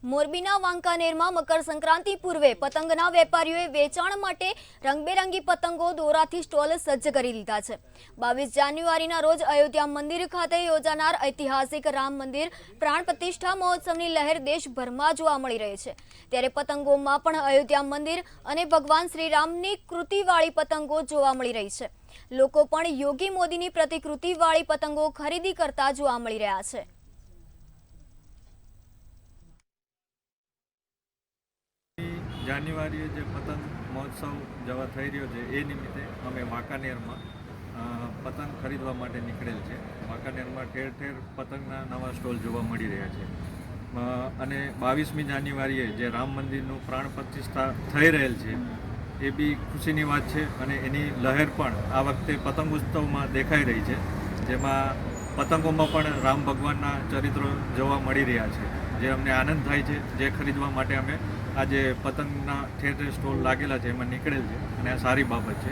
મોરબીના વાંકાનેરમાં મકર સંક્રાંતિ પૂર્વે પતંગના વેપારીઓએ વેચાણ માટે રંગબેરંગી પતંગો દોરાથી સ્ટોલ સજ્જ કરી દીધા છે। 22 જાન્યુઆરીના રોજ અયોધ્યા મંદિર ખાતે યોજાનાર ઐતિહાસિક રામ મંદિર પ્રાણ પ્રતિષ્ઠા મહોત્સવની લહેર દેશભરમાં જોવા મળી રહી છે। ત્યારે પતંગોમાં પણ અયોધ્યા મંદિર અને ભગવાન શ્રીરામની કૃતિવાળી પતંગો જોવા મળી રહી છે। લોકો પણ યોગી મોદીની પ્રતિકૃતિવાળી પતંગો ખરીદી કરતા જોવા મળી રહ્યા છે। જાન્યુઆરીએ જે પતંગ મહોત્સવ જવા થઈ રહ્યો છે એ નિમિત્તે અમે વાંકાનેરમાં પતંગ ખરીદવા માટે નીકળેલ છે। વાંકાનેરમાં ઠેર ઠેર પતંગના નવા સ્ટોલ જોવા મળી રહ્યા છે અને 22મી જાન્યુઆરીએ જે રામ મંદિરનું પ્રાણ પ્રતિષ્ઠા થઈ રહેલ છે એ બી ખુશીની વાત છે અને એની લહેર પણ આ વખતે પતંગ ઉત્સવમાં દેખાઈ રહી છે, જેમાં પતંગોમાં પણ રામ ભગવાનના ચરિત્રો જોવા મળી રહ્યા છે, જે અમને આનંદ થાય છે। જે ખરીદવા માટે અમે આજે પતંગના ઠેર ઠેર સ્ટોલ લાગેલા છે એમાં નીકળેલ છે અને આ સારી બાબત છે।